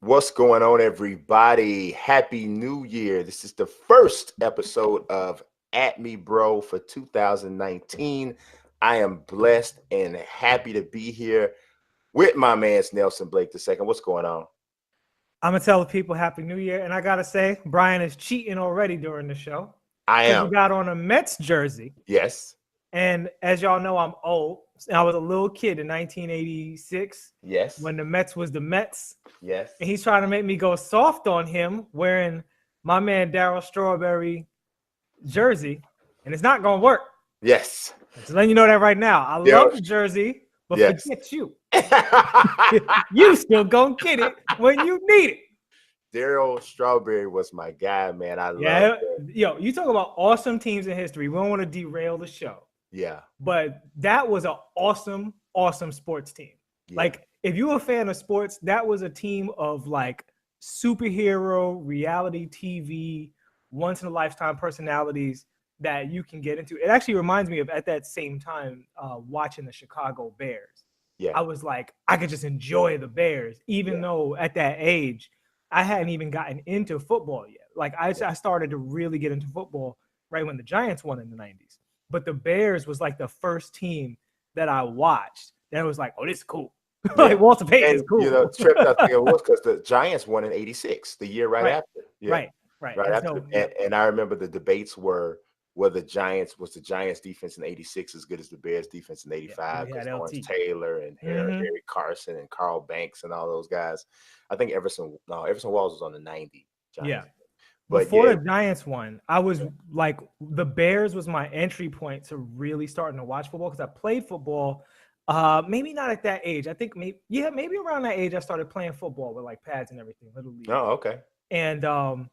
What's going on, everybody? Happy New Year. This is the first episode of At Me Bro for 2019. I am blessed and happy to be here with my man Nelson Blake II. What's going on? I'm going to tell the people Happy New Year. And I got to say, Brian is cheating already during the show. I am. He got on a Mets jersey. Yes. And as y'all know, I'm old. I was a little kid in 1986. Yes. When the Mets was the Mets. Yes. And he's trying to make me go soft on him wearing my man Darryl Strawberry jersey. And it's not going to work. Yes. Just letting you know that right now. I love the jersey, but forget you. You still going to get it when you need it. Darryl Strawberry was my guy, man. I love it. Yo, you talk about awesome teams in history. We don't want to derail the show. Yeah. But that was an awesome, awesome sports team. Yeah. Like, if you're a fan of sports, that was a team of like superhero, reality TV, once in a lifetime personalities that you can get into. It actually reminds me of at that same time watching the Chicago Bears. Yeah. I was like, I could just enjoy the Bears, even though at that age, I hadn't even gotten into football yet. Like I started to really get into football right when the Giants won in the 90s. But the Bears was like the first team that I watched that was like, oh, this is cool. Like Walter Payton is cool. You know, tripped out there was because the Giants won in '86, the year right after. Yeah. Right after. And I remember the debates were the Giants defense in '86 as good as the Bears defense in '85 because Lawrence Taylor and Harry Carson and Carl Banks and all those guys. I think Everson Walls was on the '90 Giants. Yeah. But before the Giants won, I was like, the Bears was my entry point to really starting to watch football because I played football. Maybe not at that age. I think maybe around that age I started playing football with like pads and everything, little league. Oh, okay. And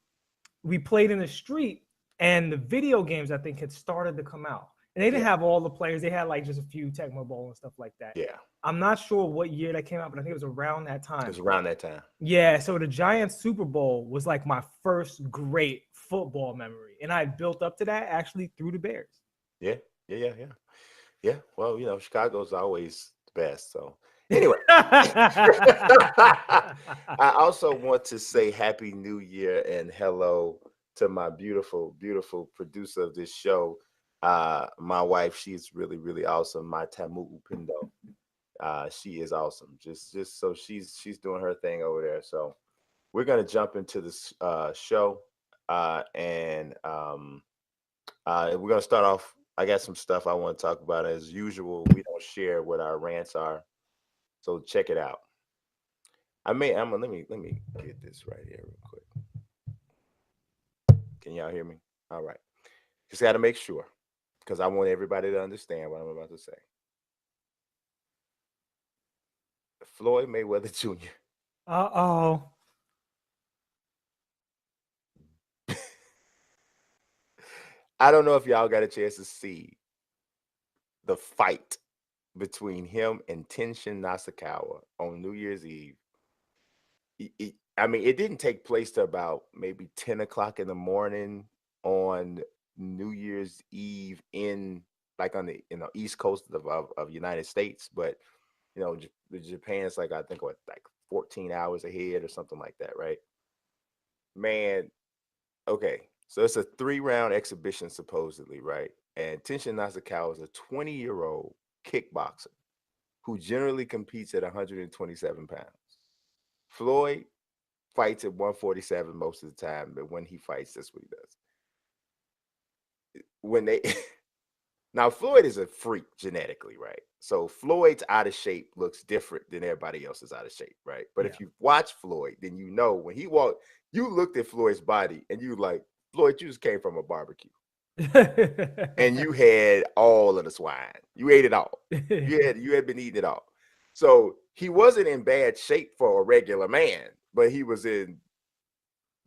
we played in the street, and the video games I think had started to come out. And they didn't have all the players. They had like just a few Tecmo Bowl and stuff like that. Yeah. I'm not sure what year that came out, but I think it was around that time. It was around that time. Yeah. So the Giants Super Bowl was like my first great football memory. And I built up to that actually through the Bears. Yeah. Well, you know, Chicago's always the best. So anyway, I also want to say Happy New Year and hello to my beautiful, beautiful producer of this show. My wife, she's really, really awesome. My Tamu Upindo. She is awesome. Just so she's doing her thing over there. So we're gonna jump into this show, and we're gonna start off. I got some stuff I want to talk about. As usual, we don't share what our rants are, so check it out. Let me get this right here real quick. Can y'all hear me? All right. Just got to make sure, because I want everybody to understand what I'm about to say. Floyd Mayweather Jr. Uh-oh. I don't know if y'all got a chance to see the fight between him and Tenshin Nasukawa on New Year's Eve. I mean, it didn't take place to about maybe 10 o'clock in the morning on New Year's Eve on the East Coast of United States, but Japan's like, I think like 14 hours ahead or something like that, right? Man, okay. So it's a 3-round exhibition supposedly, right? And Tenshin Nasukawa is a 20-year-old kickboxer who generally competes at 127 pounds. Floyd fights at 147 most of the time, but when he fights, that's what he does. Now, Floyd is a freak genetically, right? So Floyd's out of shape looks different than everybody else's out of shape, right? But if you watch Floyd, then you know when he walked, you looked at Floyd's body and you like, Floyd, you just came from a barbecue. And you had all of the swine. You ate it all. You had been eating it all. So he wasn't in bad shape for a regular man, but he was in,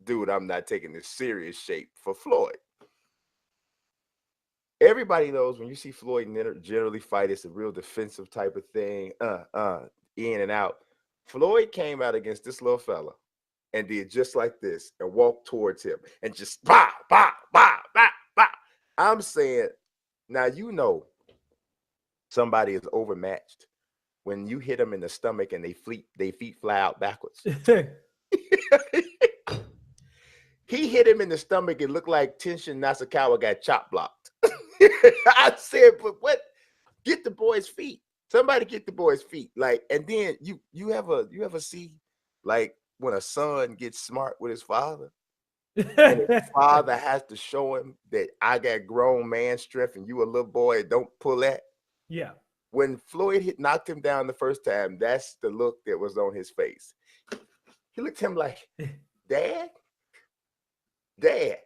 dude, I'm not taking this serious shape for Floyd. Everybody knows when you see Floyd generally fight, it's a real defensive type of thing, in and out. Floyd came out against this little fella and did just like this and walked towards him and just bah, bah, bah, bah, bah. I'm saying, now you know somebody is overmatched when you hit them in the stomach and they feet fly out backwards. He hit him in the stomach. It looked like Tenshin Nasukawa got chop blocked. I said, but what? Get the boy's feet. Somebody get the boy's feet. Like, and then you ever see like when a son gets smart with his father, and his father has to show him that I got grown man strength and you a little boy, don't pull that. Yeah. When Floyd knocked him down the first time, that's the look that was on his face. He looked at him like, Dad. I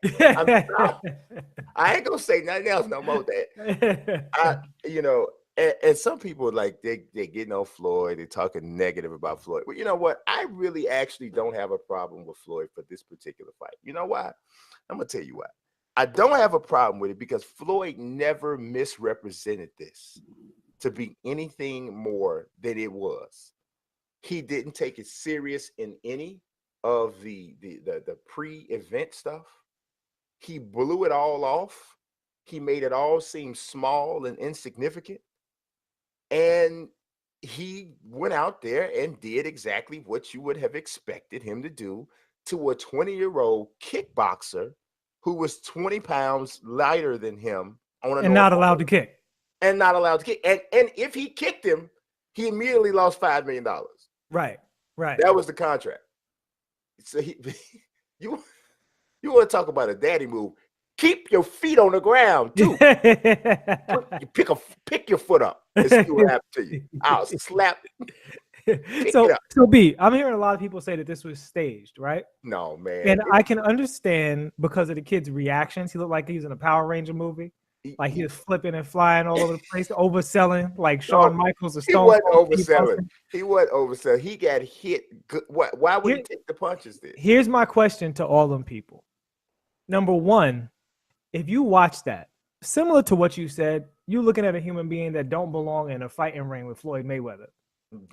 ain't gonna say nothing else no more, Dad. And some people like they're getting on Floyd, they're talking negative about Floyd. But you know what? I really actually don't have a problem with Floyd for this particular fight. You know why? I'm gonna tell you why. I don't have a problem with it because Floyd never misrepresented this to be anything more than it was. He didn't take it serious in any of the pre-event stuff. He blew it all off. He made it all seem small and insignificant. And he went out there and did exactly what you would have expected him to do to a 20-year-old kickboxer who was 20 pounds lighter than him and not allowed to kick. And not allowed to kick. And if he kicked him, he immediately lost $5 million. Right. That was the contract. So you want to talk about a daddy move? Keep your feet on the ground too. Pick your foot up and see what happens to you. I'll slap. So B, I'm hearing a lot of people say that this was staged, right? No, man. And I can understand because of the kid's reactions. He looked like he was in a Power Ranger movie. Like he was flipping and flying all over the place, overselling like Shawn Michaels or Stone. He wasn't overselling. He got hit. Why would he take the punches then? Here's my question to all them people. Number one, if you watch that, similar to what you said, you're looking at a human being that don't belong in a fighting ring with Floyd Mayweather.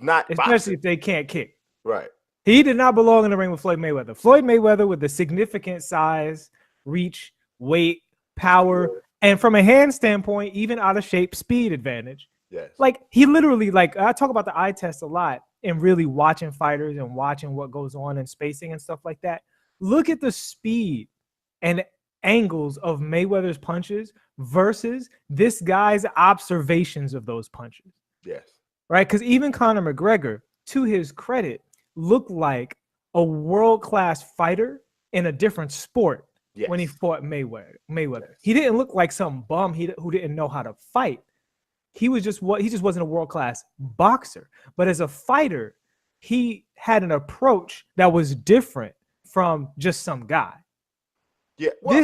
Not especially boxing. If they can't kick. Right. He did not belong in the ring with Floyd Mayweather. Floyd Mayweather with the significant size, reach, weight, power, and from a hand standpoint, even out of shape, speed advantage. Yes. Like he literally, like I talk about the eye test a lot and really watching fighters and watching what goes on in spacing and stuff like that. Look at the speed and angles of Mayweather's punches versus this guy's observations of those punches. Yes. Right? Because even Conor McGregor, to his credit, looked like a world-class fighter in a different sport when he fought Mayweather. Yes. He didn't look like some bum who didn't know how to fight. He just wasn't a world-class boxer. But as a fighter, he had an approach that was different from just some guy. Yeah. Well,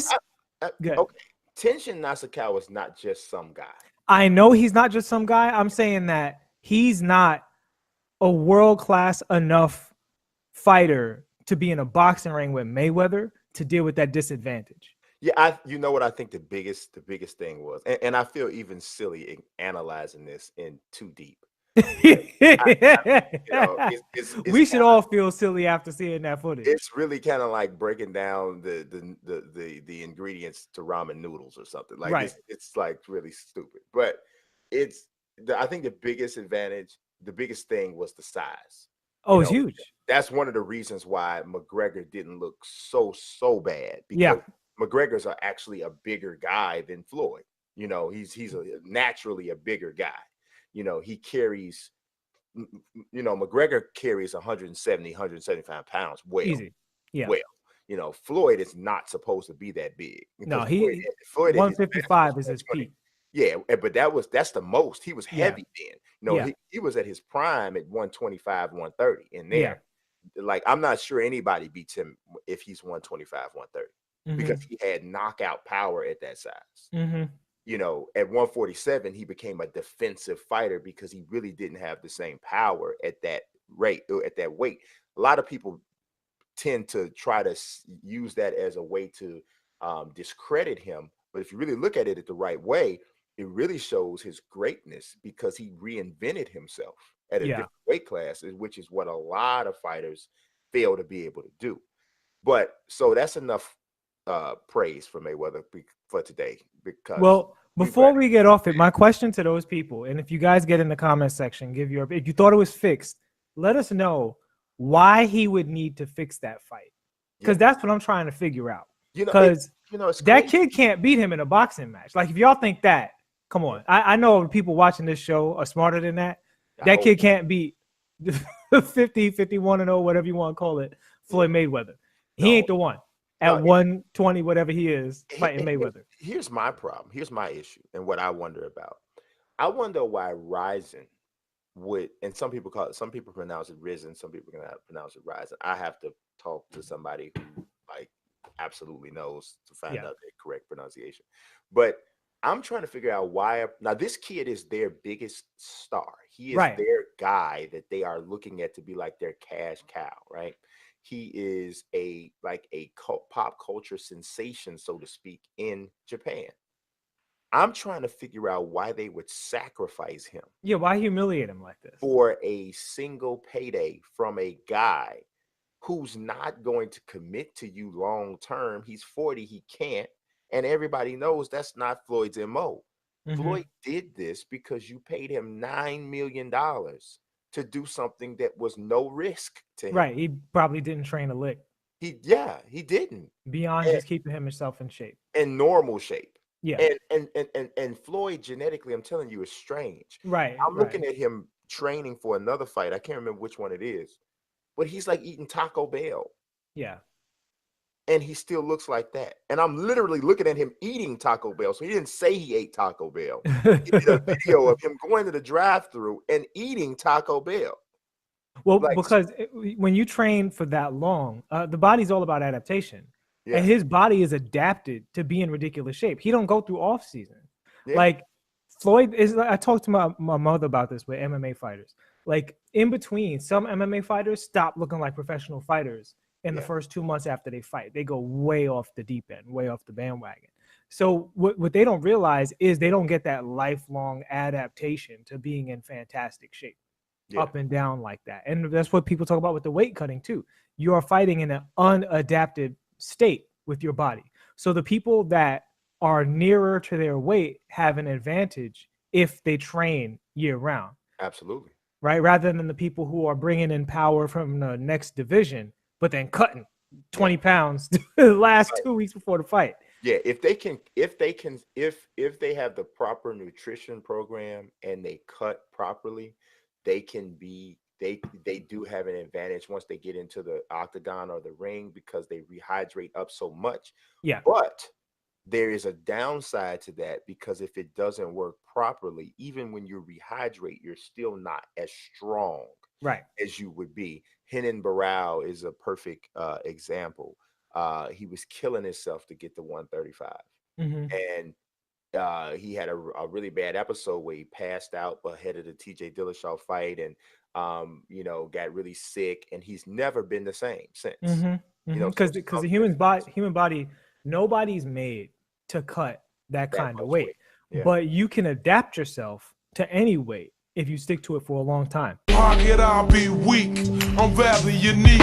okay. Tenshin Nasukawa is not just some guy. I know he's not just some guy. I'm saying that he's not a world-class enough fighter to be in a boxing ring with Mayweather to deal with that disadvantage. Yeah, you know what I think the biggest thing was, and I feel even silly in analyzing this in too deep. We should all feel silly after seeing that footage. It's really kind of like breaking down the ingredients to ramen noodles or something. Like right. It's like really stupid. But I think the biggest advantage, the biggest thing was the size. Oh, it's huge. That's one of the reasons why McGregor didn't look so bad. Because McGregor's actually a bigger guy than Floyd. You know, he's naturally a bigger guy. You know, he carries, McGregor carries 170, 175 pounds. Well, easy. Yeah. Well, Floyd is not supposed to be that big. No, Floyd 155 is his peak. Yeah, but that's the most. He was heavy then. He was at his prime at 125, 130 in there. Yeah. Like, I'm not sure anybody beats him if he's 125, 130 because he had knockout power at that size. Mm-hmm. At 147, he became a defensive fighter because he really didn't have the same power at that rate, at that weight. A lot of people tend to try to use that as a way to discredit him. But if you really look at it the right way, it really shows his greatness because he reinvented himself at a different weight class, which is what a lot of fighters fail to be able to do. But so that's enough praise for Mayweather for today. Because before we get off it, my question to those people, and if you guys get in the comment section, if you thought it was fixed, let us know why he would need to fix that fight. Because that's what I'm trying to figure out. You know, because it's that crazy. kid can't beat him in a boxing match. Like, if y'all think that, come on. I know people watching this show are smarter than that. That kid can't beat 50, 51-0, whatever you want to call it, Floyd Mayweather. He ain't the one at 120, whatever he is, fighting Mayweather. Here's my problem. Here's my issue, and what I wonder about. I wonder why Rizin would, and some people pronounce it Rizin, some people can pronounce it Rizin. I have to talk to somebody who like absolutely knows to find out the correct pronunciation. But I'm trying to figure out why. Now, this kid is their biggest star. He is their guy that they are looking at to be like their cash cow, right? He is a pop culture sensation, so to speak, in Japan. I'm trying to figure out why they would sacrifice him. Yeah, why humiliate him like this? For a single payday from a guy who's not going to commit to you long term. He's 40, he can't. And everybody knows that's not Floyd's MO. Floyd did this because you paid him $9 million to do something that was no risk to him. Right. He probably didn't train a lick. He didn't. Beyond just keeping himself in shape. In normal shape. Yeah. And Floyd genetically, I'm telling you, is strange. Right. I'm looking at him training for another fight. I can't remember which one it is. But he's like eating Taco Bell. Yeah. And he still looks like that. And I'm literally looking at him eating Taco Bell. So he didn't say he ate Taco Bell. He did a video of him going to the drive-thru and eating Taco Bell. Well, because when you train for that long, the body's all about adaptation. Yeah. And his body is adapted to be in ridiculous shape. He don't go through off season. Yeah. Like Floyd is, I talked to my mother about this with MMA fighters. Like in between, some MMA fighters stop looking like professional fighters in the first 2 months after they fight. They go way off the deep end, way off the bandwagon. So what they don't realize is they don't get that lifelong adaptation to being in fantastic shape, up and down like that. And that's what people talk about with the weight cutting too. You are fighting in an unadapted state with your body. So the people that are nearer to their weight have an advantage if they train year round. Absolutely. Right? Rather than the people who are bringing in power from the next division, but then cutting 20 pounds the last 2 weeks before the fight. Yeah, if they have the proper nutrition program and they cut properly, they do have an advantage once they get into the octagon or the ring because they rehydrate up so much. Yeah. But there is a downside to that because if it doesn't work properly, even when you rehydrate, you're still not as strong as you would be. Renan Barao is a perfect example. He was killing himself to get to 135. And he had a really bad episode where he passed out ahead of the TJ Dillashaw fight and, got really sick. And he's never been the same since. Because the human body, nobody's made to cut that kind of weight. Yeah. But you can adapt yourself to any weight if you stick to it for a long time. Pocket, I'll be weak. I'm rather unique.